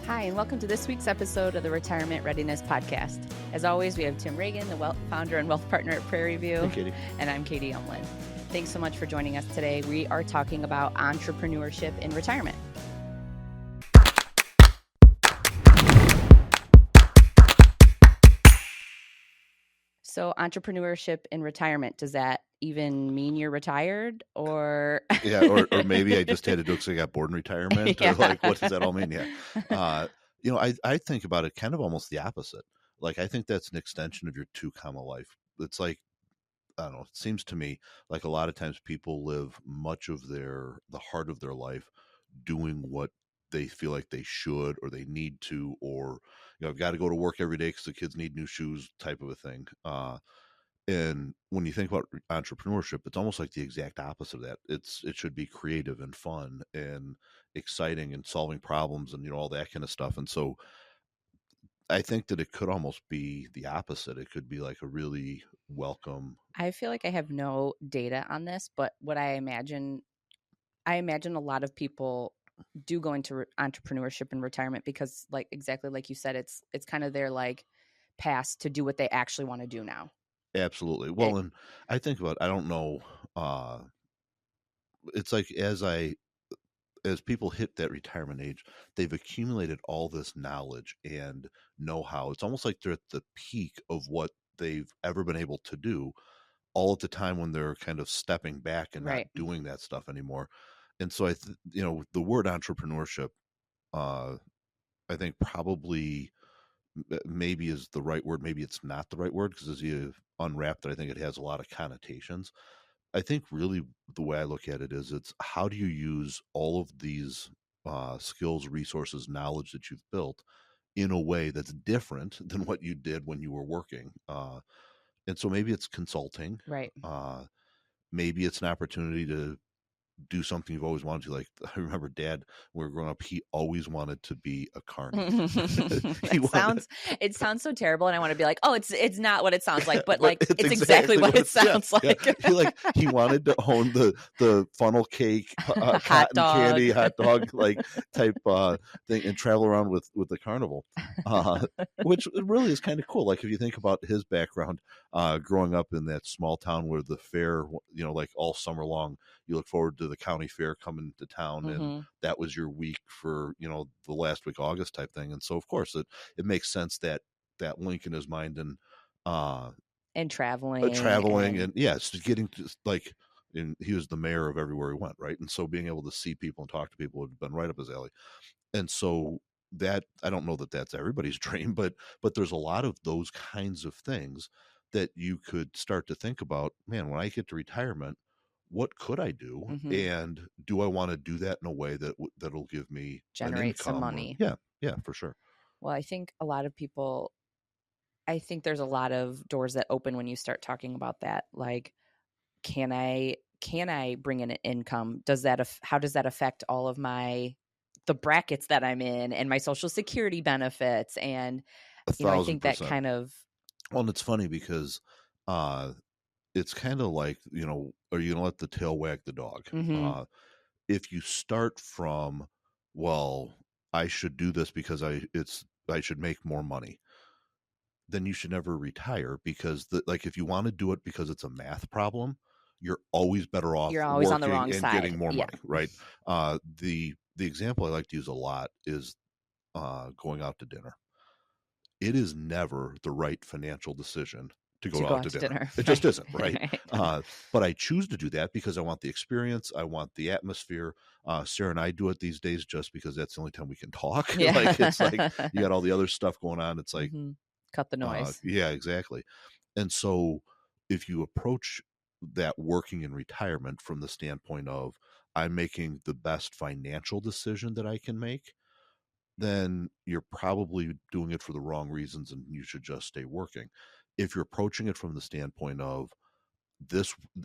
Hi, and welcome to this week's episode of the Retirement Readiness Podcast. As always, we have Tim Reagan, the founder and wealth partner at Prairie View. Hey, Katie. And I'm Katie Umlin. Thanks so much for joining us today. We are talking about entrepreneurship in retirement. So entrepreneurship in retirement, does that even mean you're retired or? Yeah, or maybe I just had to do it because I got bored in retirement. Yeah. Or like, what does that all mean? Yeah. I think about it kind of almost the opposite. Like, I think that's an extension of your 2-comma life. It's like, I don't know, it seems to me like a lot of times people live much of the heart of their life doing what they feel like they should or they need to, or, I've got to go to work every day because the kids need new shoes type of a thing. And when you think about entrepreneurship, it's almost like the exact opposite of that. It should be creative and fun and exciting and solving problems and, all that kind of stuff. And so I think that it could almost be the opposite. It could be like a really welcome. I feel like I have no data on this, but what I imagine a lot of people do go into entrepreneurship and retirement because, like, exactly like you said, it's kind of their like pass to do what they actually want to do now. Absolutely. Well, and I think about, I don't know, it's like as people hit that retirement age, they've accumulated all this knowledge and know-how. It's almost like they're at the peak of what they've ever been able to do, all at the time when they're kind of stepping back and Right. not doing that stuff anymore. And so the word entrepreneurship, I think probably maybe is the right word. Maybe it's not the right word, because as you unwrap it, I think it has a lot of connotations. I think really the way I look at it is it's how do you use all of these skills, resources, knowledge that you've built in a way that's different than what you did when you were working. And so maybe it's consulting. Right. Maybe it's an opportunity to do something you've always wanted to. Like, I remember Dad, when we were growing up, he always wanted to be a carny. It sounds so terrible, and I want to be like, oh, it's not what it sounds like, but like it's exactly what it sounds like. Yeah. He wanted to own the funnel cake, cotton candy, hot dog like type thing, and travel around with the carnival, which really is kind of cool. Like, if you think about his background, growing up in that small town where the fair, like all summer long, you look forward to the county fair coming to town, and that was your week for, the last week of August type thing. And so, of course, it makes sense that link in his mind, and traveling and yes, getting to, like, and he was the mayor of everywhere he went, right? And so being able to see people and talk to people had been right up his alley. And so that, I don't know that that's everybody's dream, but there's a lot of those kinds of things that you could start to think about. Man, when I get to retirement, what could I do? And do I want to do that in a way that'll give me generate some money? Yeah, for sure. Well, I think there's a lot of doors that open when you start talking about that. Like, can I bring in an income? How does that affect all of the brackets that I'm in and my Social Security benefits? And, I think that kind of. Well, and it's funny because, it's kind of like, are you going to let the tail wag the dog? If you start from, well, I should do this because I should make more money, then you should never retire, because if you want to do it because it's a math problem, you're always better off. You're always on the wrong and side, getting more money, right? The example I like to use a lot is going out to dinner. It is never the right financial decision to go out to dinner. It just isn't, right? But I choose to do that because I want the experience. I want the atmosphere. Sarah and I do it these days just because that's the only time we can talk. Yeah. Like, it's like you got all the other stuff going on. It's like, cut the noise. Yeah, exactly. And so if you approach that working in retirement from the standpoint of, I'm making the best financial decision that I can make, then you're probably doing it for the wrong reasons, and you should just stay working. If you're approaching it from the standpoint of,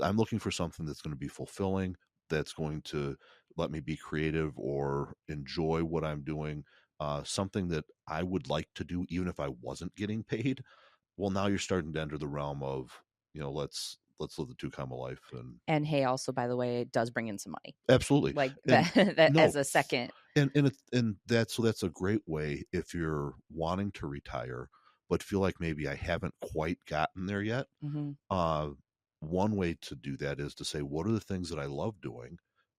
I'm looking for something that's going to be fulfilling, that's going to let me be creative or enjoy what I'm doing, something that I would like to do even if I wasn't getting paid, well, now you're starting to enter the realm of, let's let's live the two comma life. And hey, also, by the way, it does bring in some money. Absolutely. Like And that no, as a second. and that's a great way if you're wanting to retire, but feel like maybe I haven't quite gotten there yet. Mm-hmm. One way to do that is to say, what are the things that I love doing,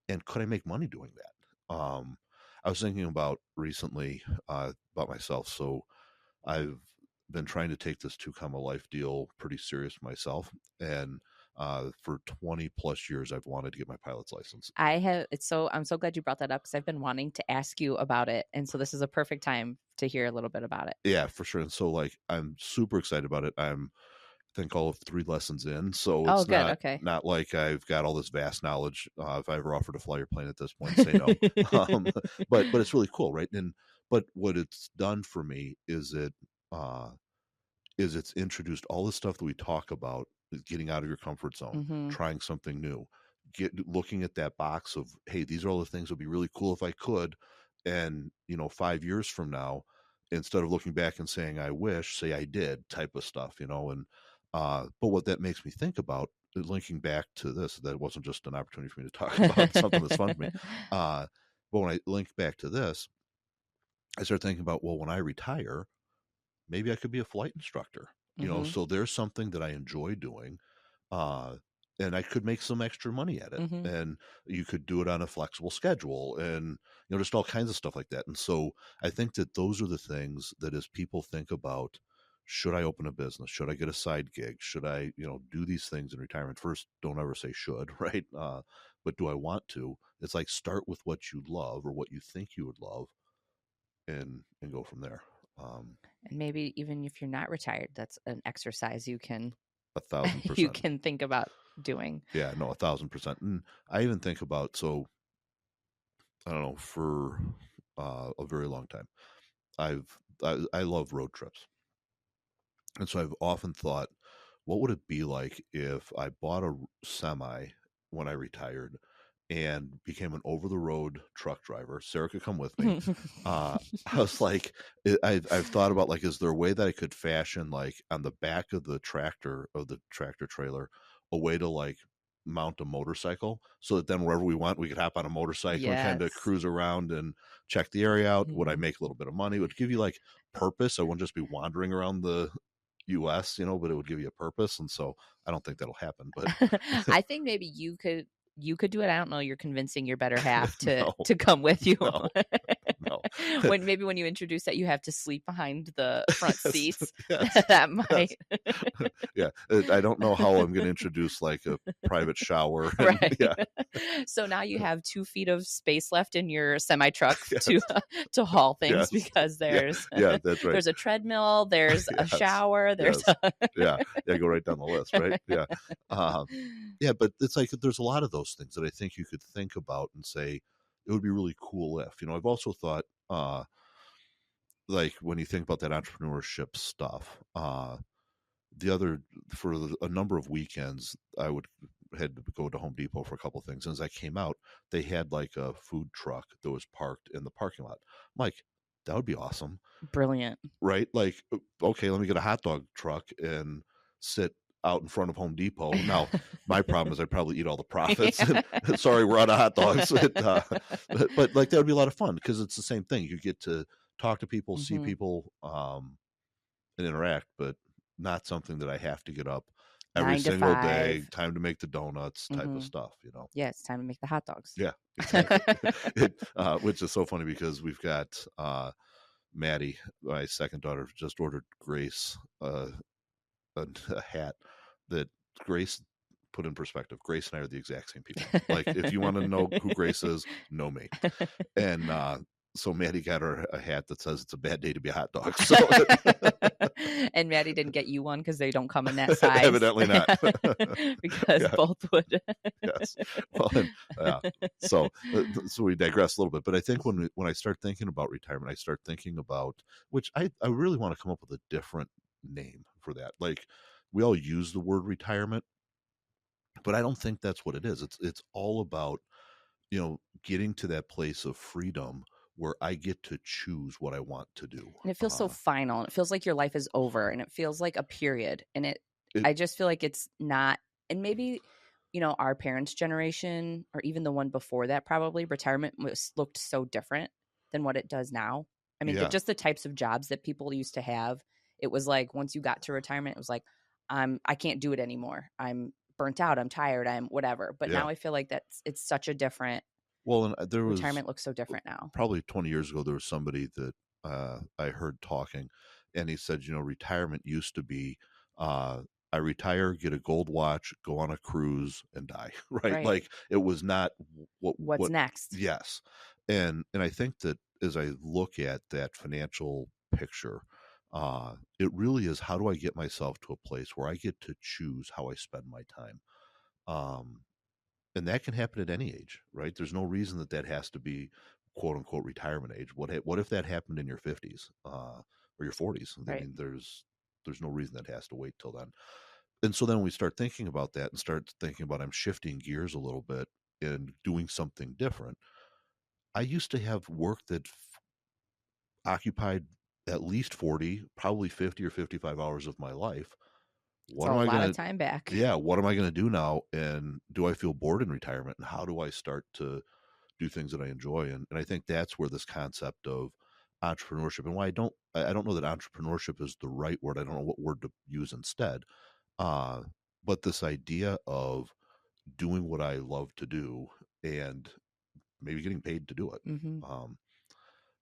and could I make money doing that? I was thinking about recently about myself. So I've been trying to take this two comma life deal pretty serious myself, and for 20 plus years, I've wanted to get my pilot's license. I'm so glad you brought that up because I've been wanting to ask you about it. And so this is a perfect time to hear a little bit about it. Yeah, for sure. And so like, I'm super excited about it. I think all of 3 lessons in. So Oh, it's good. Okay. not like I've got all this vast knowledge. If I ever offered to fly your plane at this point, say no. But it's really cool, right? But what it's done for me uh, is it's introduced all the stuff that we talk about, is getting out of your comfort zone, Mm-hmm. trying something new, looking at that box of, hey, these are all the things that would be really cool if I could. And 5 years from now, instead of looking back and saying I wish, say I did, type of stuff. And but what that makes me think about, linking back to this, that wasn't just an opportunity for me to talk about something that's fun for me. But when I link back to this, I start thinking about, well, when I retire, maybe I could be a flight instructor. Mm-hmm. So there's something that I enjoy doing, uh, and I could make some extra money at it. Mm-hmm. And you could do it on a flexible schedule, and just all kinds of stuff like that. And so I think that those are the things that, as people think about, should I open a business? Should I get a side gig? Should I, do these things in retirement? First, don't ever say should, right? But do I want to? It's like, start with what you love or what you think you would love, and go from there. And maybe even if you're not retired, that's an exercise you can 1,000%. you can think about doing. Yeah, no, 1,000%. And I even think about, so I don't know, for a very long time, I love road trips. And so I've often thought, what would it be like if I bought a semi when I retired and became an over the road truck driver? Sarah could come with me. I was like, I've thought about, like, is there a way that I could fashion, like, on the back of the tractor trailer, a way to, like, mount a motorcycle so that then wherever we went, we could hop on a motorcycle and kind of Yes. cruise around and check the area out. Would I Mhm. make a little bit of money? It would give you, like, purpose. I wouldn't just be wandering around the US, but it would give you a purpose. And so I don't think that'll happen, but I think maybe you could do it. I don't know. You're convincing your better half to no, come with you. no. When you introduce that you have to sleep behind the front seats, Yes, that might. Yeah, I don't know how I'm going to introduce, like, a private shower. Right. Yeah. So now you have 2 feet of space left in your semi truck Yes. to haul things, Yes. because there's Yeah, that's right. there's a treadmill, there's a Yes. shower, there's Yeah, go right down the list, right? Yeah. Yeah, but it's like, there's a lot of those things that I think you could think about and say, it would be really cool if, I've also thought, like, when you think about that entrepreneurship stuff, for a number of weekends, I had to go to Home Depot for a couple of things. And as I came out, they had, like, a food truck that was parked in the parking lot. I'm like, that would be awesome. brilliant. Right? Like, okay, let me get a hot dog truck and sit out in front of Home Depot. Now, my problem is I'd probably eat all the profits. Yeah. Sorry, we're out of hot dogs. But like, that would be a lot of fun because it's the same thing. You get to talk to people, see Mhm. people, and interact, but not something that I have to get up every 9 to single day, 5. time to make the donuts type of Mhm. stuff. Yeah, it's time to make the hot dogs. Yeah, exactly. Which is so funny because we've got Maddie, my second daughter, just ordered Grace a hat that Grace, put in perspective, Grace and I are the exact same people. Like, if you want to know who Grace is, know me. And so Maddie got her a hat that says it's a bad day to be a hot dog. So And Maddie didn't get you one because they don't come in that size. Evidently not. Because Yeah. both would. Yes. Well, so we digress a little bit, but I think when I start thinking about retirement, I start thinking about, which I really want to come up with a different name for that. Like, we all use the word retirement, but I don't think that's what it is. It's all about, getting to that place of freedom where I get to choose what I want to do. And it feels so final. And it feels like your life is over, and it feels like a period. And I just feel like it's not and maybe, you know, our parents' generation or even the one before that, probably retirement looked so different than what it does now. I mean, Yeah. just the types of jobs that people used to have. It was like once you got to retirement, it was like, I can't do it anymore. I'm burnt out. I'm tired. I'm whatever. But Yeah. now I feel like it's such a different Well, and there was retirement looks so different now. probably 20 years ago, there was somebody that I heard talking, and he said, retirement used to be, uh, I retire, get a gold watch, go on a cruise, and die. Right? Right. Like it was not What's what. next? Yes, and I think that as I look at that financial picture, it really is, how do I get myself to a place where I get to choose how I spend my time. Um, and that can happen at any age, right? There's no reason that that has to be quote unquote retirement age. What if that happened in your 50s or your 40s? I Right. mean, there's no reason that has to wait till then. And so then we start thinking about that and start thinking about, I'm shifting gears a little bit and doing something different. I used to have work that occupied at least 40, probably 50 or 55 hours of my life. It's What a am I lot going of to time back. Yeah, what am I going to do now? And do I feel bored in retirement? And how do I start to do things that I enjoy? And I think that's where this concept of entrepreneurship, and why I don't know that entrepreneurship is the right word. I don't know what word to use instead. Uh, but this idea of doing what I love to do and maybe getting paid to do it. Mm-hmm.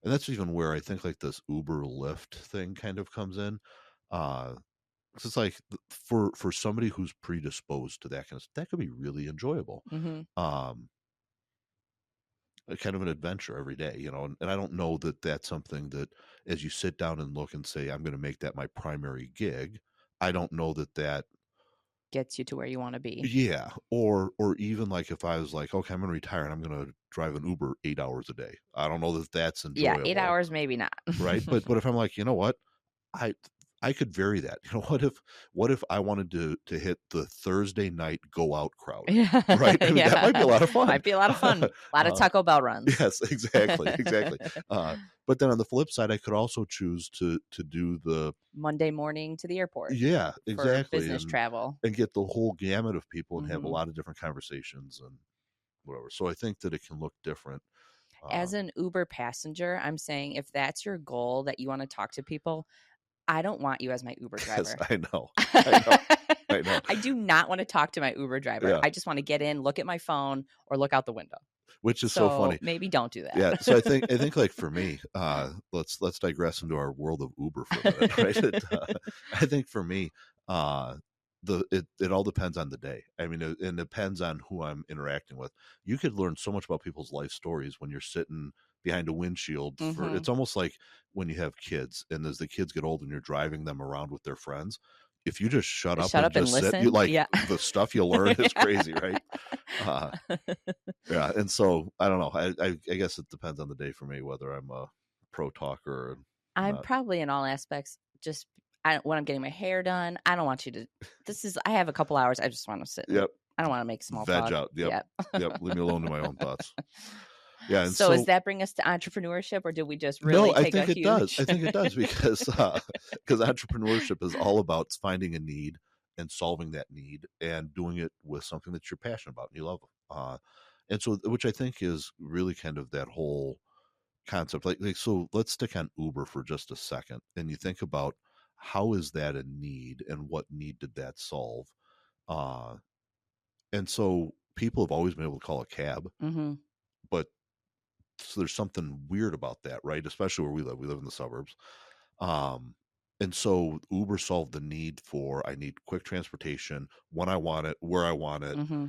And that's even where I think like this Uber Lyft thing kind of comes in. Uh, 'Cause it's like for somebody who's predisposed to that kind of stuff, that could be really enjoyable. Mm-hmm. Um, kind of an adventure every day, and I don't know that that's something that, as you sit down and look and say, I'm going to make that my primary gig, I don't know that that. Gets you to where you want to be. Yeah, or even like if I was like, okay, I'm going to retire and I'm going to drive an Uber 8 hours a day, I don't know that that's Yeah, 8 enjoyable, hours, maybe not. right? But if I'm like, you know what, I I could vary that. What if I wanted to hit the Thursday night go out crowd, Yeah, right? I mean, that might be a yeah. lot of fun. Might be a lot of fun. A lot of uh, Taco Bell runs. yes, exactly. But then on the flip side, I could also choose to do the. Monday morning to the airport Yeah, for exactly, business travel. and get the whole gamut of people and have a Hmm. lot of different conversations and whatever. So I think that it can look different. As Um, an Uber passenger, I'm saying if that's your goal, that you want to talk to people, I don't want you as my Uber yes, driver. I know. I do not want to talk to my Uber driver. Yeah, I just want to get in, look at my phone, or look out the window. which is so So funny. maybe don't do Yeah, so I that. think like for me, let's digress into our world of Uber for a minute, right? I think for me, uh, it all depends on the day. I mean, it depends on who I'm interacting with. You could learn so much about people's life stories when you're sitting behind a windshield. Hmm. It's almost like when you have kids, and as the kids get old, and you're driving them around with their friends. If you just shut Just up shut and up and just sit, you listen. like Yeah. the stuff you learn is crazy, right? Uh, yeah, and so I don't know. I guess it depends on the day for me whether I'm a pro talker or I'm not. probably in all aspects. Just when I'm getting my hair done, I don't want you to. I have a couple hours. I just want to sit. Yep, I don't want to make small veg talk. out. Yep, Yeah. yep. Leave me alone to my own thoughts. Yeah, and So does so that bring us to entrepreneurship, or did we just no, really I take a think it does. huge? I think it does because entrepreneurship is all about finding a need and solving that need and doing it with something that you're passionate about and you love. And so, which I think is really kind of that whole concept. Like so, let's stick on Uber for just a second, and you think about how is that a need and what need did that solve? Uh, and so people have always been able to call a cab, Hmm. but so there's something weird about that, right? Especially where we live. We live in the suburbs. Um, and so Uber solved the need for, I need quick transportation when I want it, where I want it. Hmm.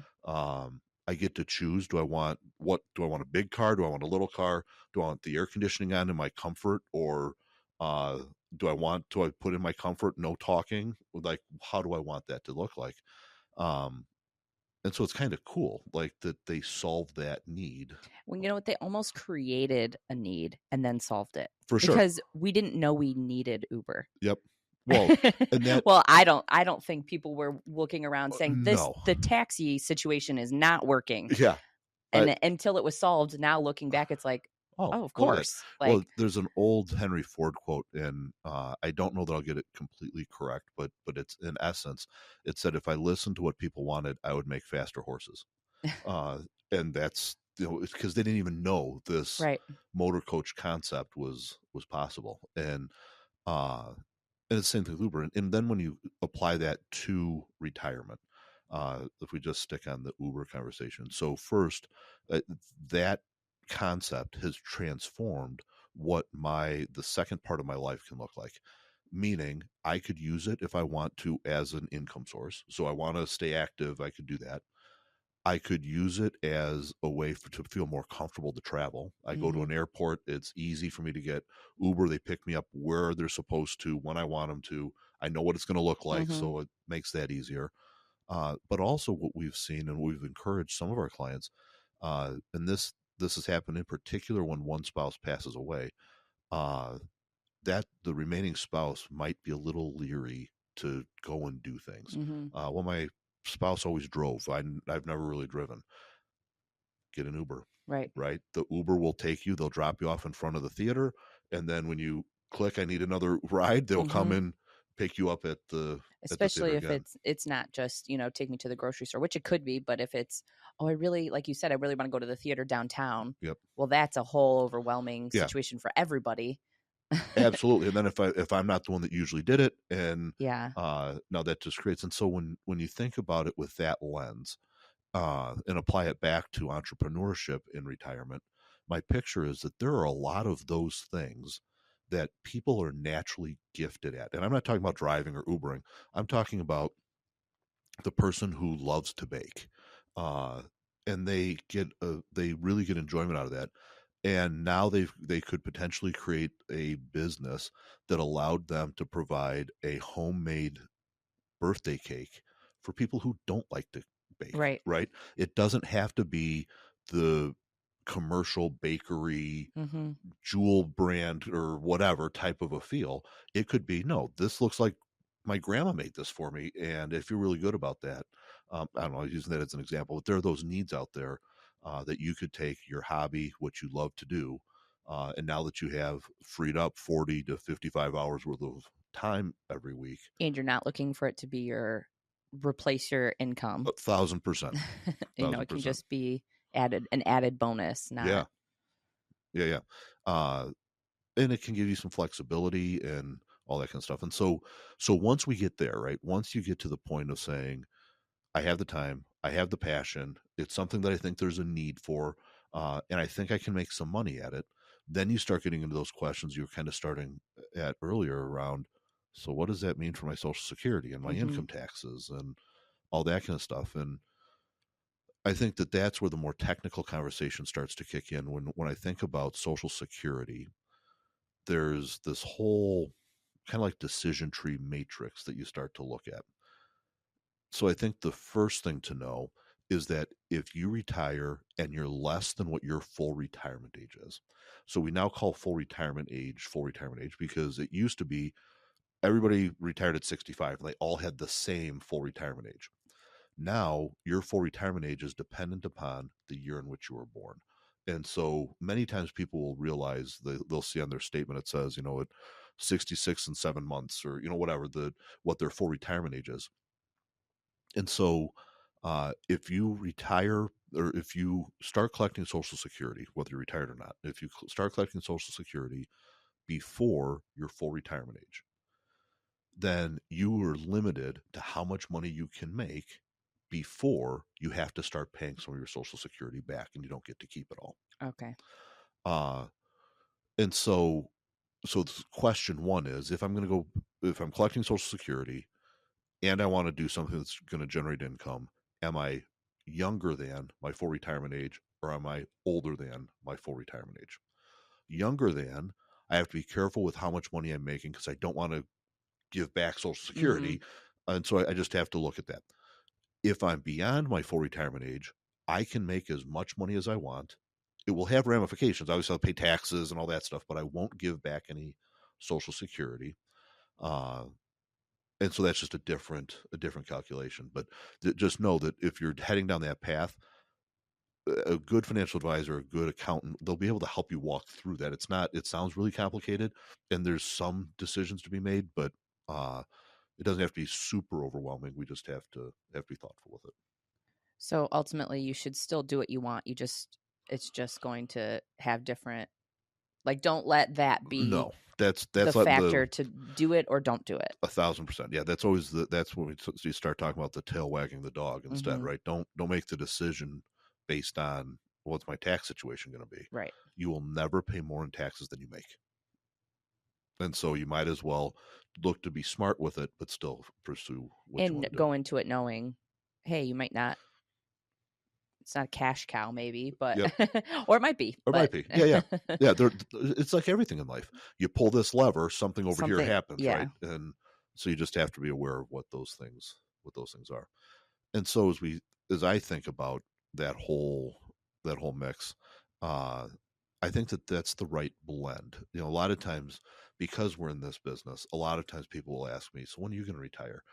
I get to choose. Do I want a big car? Do I want a little car? Do I want the air conditioning on in my comfort, or uh, do I put in my comfort, no talking? Like, how do I want that to look like? Um, and so it's kind of cool, like that they solved that need Well, you know what? They almost created a need and then solved it for sure. because we didn't know we needed Uber. Yep. Well, and that Well, I don't think people were looking around saying no, the taxi situation is not working. yeah, And until it was solved, now looking back, it's like, Oh, Oh, of look at that. course. Well, Like, there's an old Henry Ford quote, and I don't know that I'll get it completely correct, but it's in essence, it said, "If I listened to what people wanted, I would make faster horses." Uh, and that's, it's because they didn't even know this right. motor coach concept was possible, uh, and it's the same thing with Uber. And then when you apply that to retirement, if we just stick on the Uber conversation, so first, that concept has transformed what the second part of my life can look like. Meaning, I could use it if I want to as an income source. So I want to stay active, I could do that. I could use it as a way to feel more comfortable to travel. I go to Mhm. an airport, it's easy for me to get Uber. They pick me up where they're supposed to, when I want them to. I know what it's going to look like, Mhm. so it makes that easier. But also, what we've seen and we've encouraged some of our clients, and this has happened in particular when one spouse passes away, uh, that the remaining spouse might be a little leery to go and do things. Mhm. Well, my spouse always drove. I've never really driven. Get an Uber, Right. right? The Uber will take you, they'll drop you off in front of the theater. And then when you click, I need another ride, they'll come Mhm. and pick you up at the theater Especially if again. it's not just, take me to the grocery store, which it could be, but if it's, oh, I really, like you said, I really want to go to the theater downtown. Yep. Well, that's a whole overwhelming Yeah, situation for everybody. absolutely. And then if I'm not the one that usually did it, and Yeah. now that just creates, and so when you think about it with that lens, and apply it back to entrepreneurship in retirement, my picture is that there are a lot of those things that people are naturally gifted at. And I'm not talking about driving or Ubering. I'm talking about the person who loves to bake. Uh, and they really get enjoyment out of that. And now they could potentially create a business that allowed them to provide a homemade birthday cake for people who don't like to bake, Right. right? It doesn't have to be the commercial bakery Mhm. jewel brand or whatever type of a feel. It could be, no, this looks like my grandma made this for me, and if you're really good about that, I don't know, I'm using that as an example, but there are those needs out there, that you could take your hobby, what you love to do, and now that you have freed up 40 to 55 hours worth of time every week. And you're not looking for it to be replace your income. 1,000%. It can 1,000%. just be an added bonus, Yeah. not. Yeah. Yeah. Uh, and it can give you some flexibility and all that kind of stuff. And so once we get there, right? Once you get to the point of saying, I have the time, I have the passion, it's something that I think there's a need for, and I think I can make some money at it. Then you start getting into those questions you were kind of starting at earlier around. So what does that mean for my Social Security and my Mhm. income taxes and all that kind of stuff? And I think that that's where the more technical conversation starts to kick in. When I think about Social Security, there's this whole kind of like decision tree matrix that you start to look at. So I think the first thing to know is that if you retire and you're less than what your full retirement age is, so we now call full retirement age, because it used to be everybody retired at 65 and they all had the same full retirement age. Now, your full retirement age is dependent upon the year in which you were born. And so many times people will realize they'll see on their statement, it says, at 66 and 7 months, or, whatever what their full retirement age is. And so if you retire, or if you start collecting Social Security, whether you're retired or not, if you start collecting Social Security before your full retirement age, then you are limited to how much money you can make before you have to start paying some of your Social Security back, and you don't get to keep it all. Okay. Uh, and so question one is, if I'm collecting Social Security and I want to do something that's going to generate income, am I younger than my full retirement age, or am I older than my full retirement age? Younger than, I have to be careful with how much money I'm making because I don't want to give back Social Mhm. Security. And so I just have to look at that. If I'm beyond my full retirement age, I can make as much money as I want. It will have ramifications. Obviously, I'll pay taxes and all that stuff, but I won't give back any Social Security. Uh, and so that's just a different calculation. But just know that if you're heading down that path, a good financial advisor, a good accountant, they'll be able to help you walk through that. It sounds really complicated and there's some decisions to be made, but it doesn't have to be super overwhelming. We just have to be thoughtful with it. So ultimately, you should still do what you want. It's just going to have different, like, don't let that be No, that's the like factor to do it or don't do it. 1,000%. Yeah, that's always that's when you start talking about the tail wagging the dog instead, Mm-hmm. right? Don't make the decision based on what's my tax situation going to be. Right. You will never pay more in taxes than you make. And so you might as well look to be smart with it, but still pursue what you And want to do. go into it knowing, hey, you might not, it's not a cash cow maybe, but, Yep. or it might be. Or But might be. Yeah, yeah. Yeah, it's like everything in life. You pull this lever, something over here something, happens, yeah. right? And so you just have to be aware of what those things are. And so as I think about that whole mix, uh I think that's the right blend. You know, a lot of times, because we're in this business, a lot of times people will ask me, so when are you going to retire?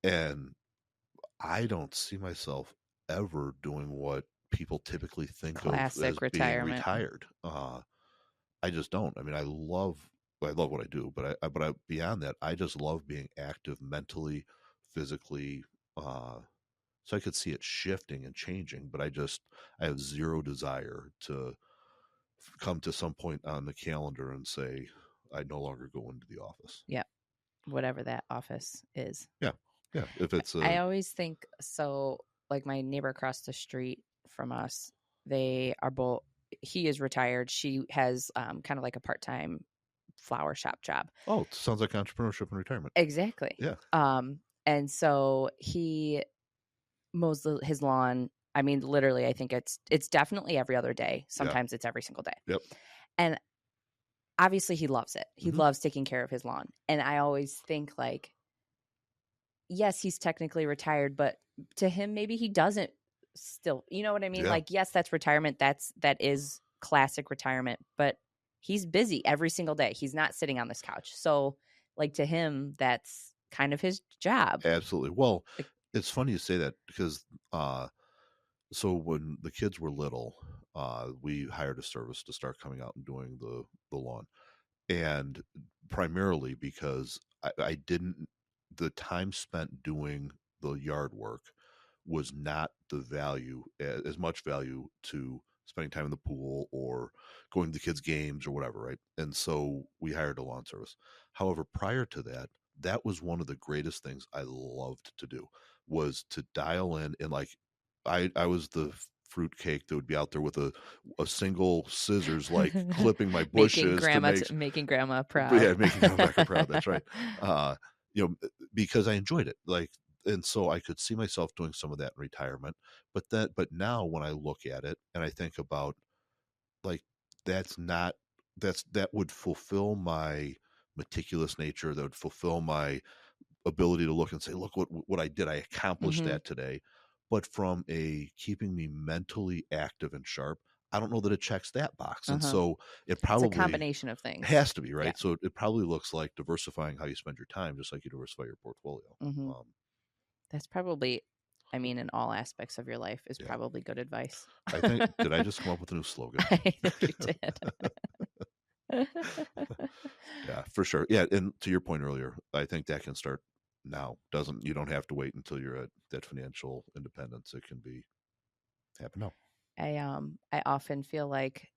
And I don't see myself ever doing what people typically think of as Classic being retirement. retired. I just don't. I mean, I love what I do, but beyond that, I just love being active mentally, physically. So I could see it shifting and changing, but I have zero desire to come to some point on the calendar and say I no longer go into the office. Yeah. Whatever that office is. Yeah, yeah. If it's I a always think so, like my neighbor across the street from us, they are both, he is retired. She has kind of like a part-time flower shop job. oh, it sounds like entrepreneurship and retirement. Exactly. Yeah, And so he mows his lawn. I mean, literally, I think it's definitely every other day. yeah, Sometimes it's every single day. yep. And obviously he loves it. He Mm-hmm. loves taking care of his lawn. And I always think like, yes, he's technically retired, but to him, maybe he doesn't still, you know what I mean? Yeah. Like, yes, that's retirement. That is classic retirement, but he's busy every single day. He's not sitting on this couch. So like to him, that's kind of his job. Absolutely. Well, Like, it's funny you say that because so when the kids were little, we hired a service to start coming out and doing the lawn, and primarily because I didn't the time spent doing the yard work was not the value as much value to spending time in the pool or going to the kids' games or whatever, right? And so we hired a lawn service. However, prior to that, that was one of the greatest things I loved to do was to dial in and like I was the fruitcake that would be out there with a single scissors, like clipping my bushes to make making grandma yeah, proud. making Rebecca proud. That's right. You know, because I enjoyed it. Like, and so I could see myself doing some of that in retirement. But now when I look at it and I think about like, that's not, that would fulfill my meticulous nature. That would fulfill my ability to look and say, look what I did. I accomplished Mm-hmm. that today. But from a keeping me mentally active and sharp, I don't know that it checks that box. And Uh-huh. so it It's a probably combination of things. has to be, Yeah. right? So it probably looks like diversifying how you spend your time, just like you diversify your portfolio. Mm-hmm. That's probably, I mean, in all aspects of your life is Yeah. probably good advice. I think, did I just come up with a new slogan? I think you did. Yeah, for sure. Yeah. And to your point earlier, I think that can start now. You don't have to wait until you're at that financial independence. It can be happen now. I often feel like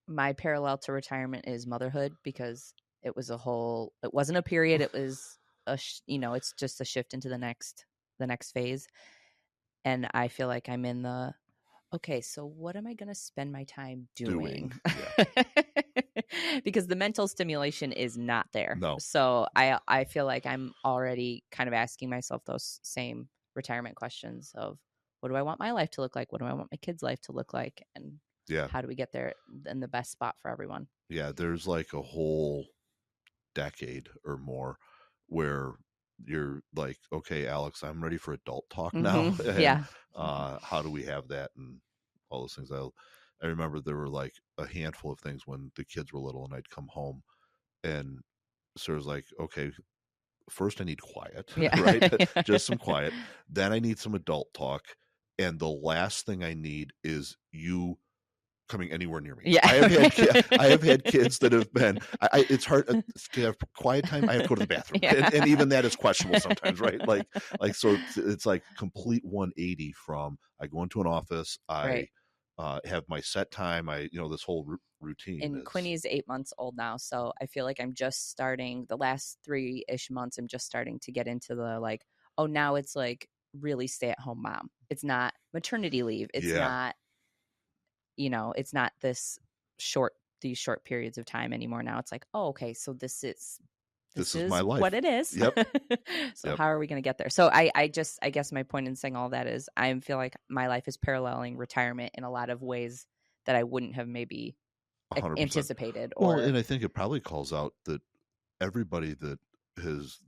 my parallel to retirement is motherhood because it wasn't a period, it was it's just a shift into the next phase. And I feel like I'm in the, okay, so what am I going to spend my time doing? Yeah. Because the mental stimulation is not there. No. So I feel like I'm already kind of asking myself those same retirement questions of what do I want my life to look like? What do I want my kids' life to look like? And Yeah. how do we get there in the best spot for everyone? Yeah. There's like a whole decade or more where you're like, okay, Alex, I'm ready for adult talk now. Mm-hmm. And Yeah. how do we have that and all those things? I remember there were like a handful of things when the kids were little and I'd come home and so it was like, okay, first I need quiet, Yeah. right? Just some quiet. Then I need some adult talk. and the last thing I need is you coming anywhere near me. Yeah. I have had kids that have been, it's hard to have quiet time. I have to go to the bathroom. Yeah. And even that is questionable sometimes, right? So it's like complete 180 from I go into an office, I Right. have my set time. This whole routine And is, Quinny's 8 months old now. So I feel like I'm just starting the last 3-ish months. I'm just starting to get into the like, oh, now it's like really stay at home mom. It's not maternity leave. It's yeah, not, it's not these short periods of time anymore. Now it's like, oh, okay, so this is my what life. it is. Yep. So Yep. how are we going to get there? So I guess my point in saying all that is I feel like my life is paralleling retirement in a lot of ways that I wouldn't have maybe 100%. anticipated. Well, Or and I think it probably calls out that everybody that is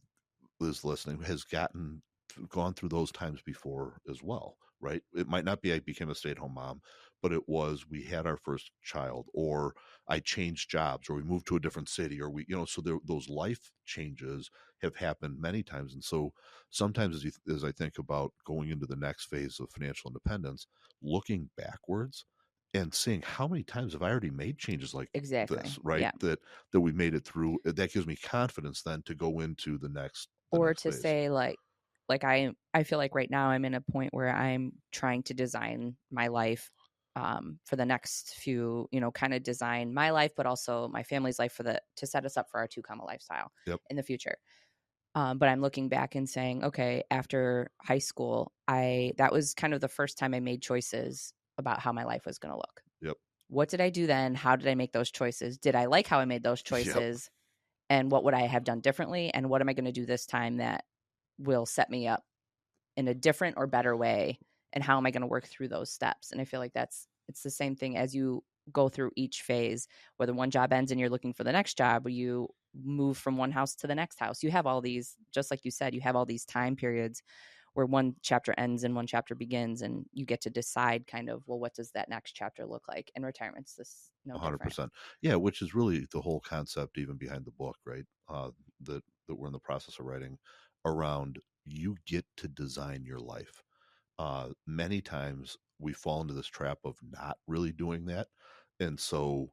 listening has gone through those times before as well, right? It might not be I became a stay-at-home mom, but it was we had our first child, or I changed jobs, or we moved to a different city, or so those life changes have happened many times. And so sometimes as I think about going into the next phase of financial independence, looking backwards and seeing how many times have I already made changes like exactly. this, right? Yeah. That we made it through. That gives me confidence then to go into the next Or to phase. say like I feel like right now I'm in a point where I'm trying to design my life for the next few, kind of design my life, but also my family's life to set us up for our 2 comma lifestyle Yep. in the future. But I'm looking back and saying, okay, after high school, that was kind of the first time I made choices about how my life was going to look. Yep. What did I do then? How did I make those choices? Did I like how I made those choices? Yep. And what would I have done differently? And what am I going to do this time that will set me up in a different or better way? And how am I going to work through those steps? And I feel like it's the same thing as you go through each phase, whether one job ends and you're looking for the next job, or you move from one house to the next house. You have all these, just like you said, you have all these time periods where one chapter ends and one chapter begins, and you get to decide kind of, well, what does that next chapter look like? And retirement's this no 100%. different. Yeah, which is really the whole concept even behind the book, right? That we're in the process of writing around. You get to design your life. Many times we fall into this trap of not really doing that. And so,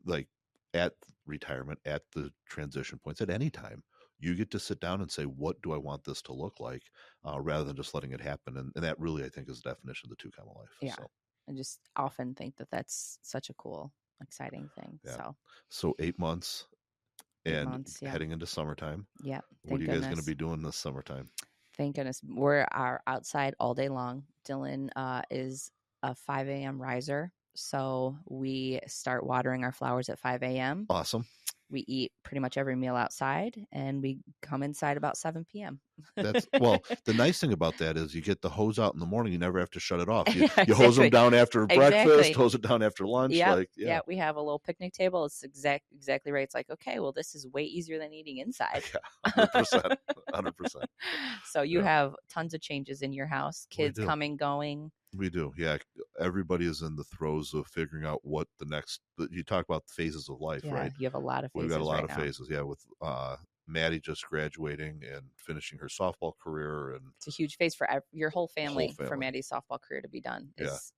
like at retirement, at the transition points, at any time, you get to sit down and say, what do I want this to look like, rather than just letting it happen. And that really, I think, is the definition of the 2 comma life. Yeah. So, I just often think that that's such a cool, exciting thing. yeah. So 8 months 8 and months. Yeah. heading into summertime. Yeah. What are Thank you guys going to goodness. be doing this summertime? Thank goodness. We are outside all day long. Dylan is a 5 a.m. riser. So we start watering our flowers at 5 a.m. Awesome. We eat pretty much every meal outside, and we come inside about 7 p.m. Well, the nice thing about that is you get the hose out in the morning. You never have to shut it off. You, Yeah, you hose them down after breakfast, exactly. hose it down after lunch. Yep. Yeah. We have a little picnic table. It's exactly right. It's like, okay, well, this is way easier than eating inside. Yeah, 100%. 100%. So you have tons of changes in your house, kids coming, going. We do. Yeah. Everybody is in the throes of figuring out what the next, you talk about the phases of life, right? You have a lot of phases. We've got a lot right of now. phases. Yeah. With Maddie just graduating and finishing her softball career. And it's a huge phase for your whole family. For Maddie's softball career to be done is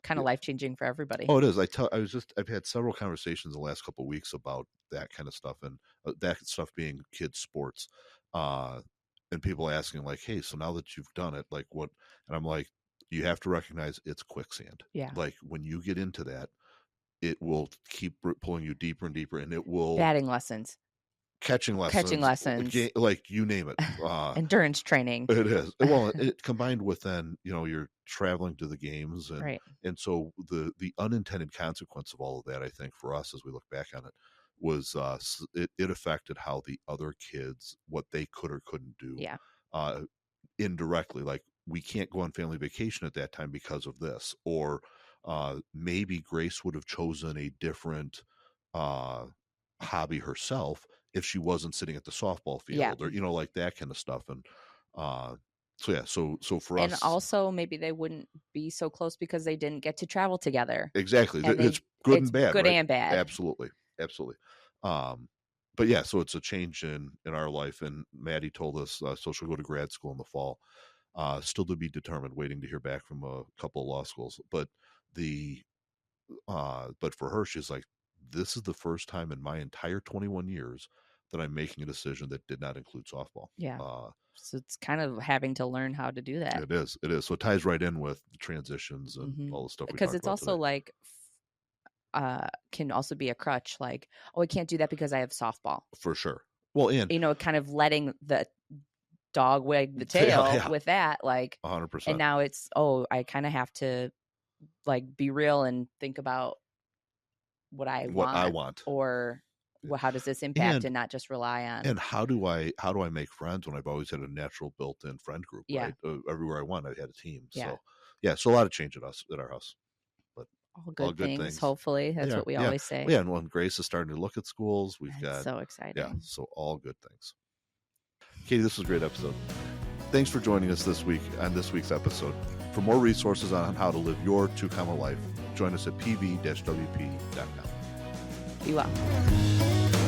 kind of life-changing for everybody. Oh, it is. I've had several conversations in the last couple of weeks about that kind of stuff, and that stuff being kids sports, and people asking like, hey, so now that you've done it, like what? And I'm like, you have to recognize it's quicksand. Yeah. Like when you get into that, it will keep pulling you deeper and deeper, and it will batting lessons, catching lessons, like you name it, endurance training. It is. Well, it combined with then, you're traveling to the games, and and so the unintended consequence of all of that, I think, for us as we look back on it, was it affected how the other kids, what they could or couldn't do. Yeah. Indirectly, like we can't go on family vacation at that time because of this, or maybe Grace would have chosen a different hobby herself if she wasn't sitting at the softball field, or like that kind of stuff. And so for us, and also maybe they wouldn't be so close because they didn't get to travel together. Exactly. It's good and bad. Good, right? and bad. Absolutely. But yeah, so it's a change in our life. And Maddie told us, so she'll go to grad school in the fall. Still to be determined, waiting to hear back from a couple of law schools. But but for her, she's like, this is the first time in my entire 21 years that I'm making a decision that did not include softball. Yeah. So it's kind of having to learn how to do that. It is. So it ties right in with the transitions and all the stuff we talked about. Because it's also today. like, can also be a crutch. Like, oh, I can't do that because I have softball. For sure. Well, and kind of letting the dog wag the tail with that, like 100%. And now it's, I kind of have to like be real and think about what I want, or how does this impact, and not just rely on. And how do I make friends when I've always had a natural built-in friend group? Right, everywhere I went, I had a team. So so a lot of change at our house, but all good things. Hopefully, that's what we always say. Yeah, and when Grace is starting to look at schools, we've got so exciting. Yeah, so all good things. Katie, this was a great episode. Thanks for joining us this week on this week's episode. For more resources on how to live your 2-comma life, join us at pv-wp.com. Be well.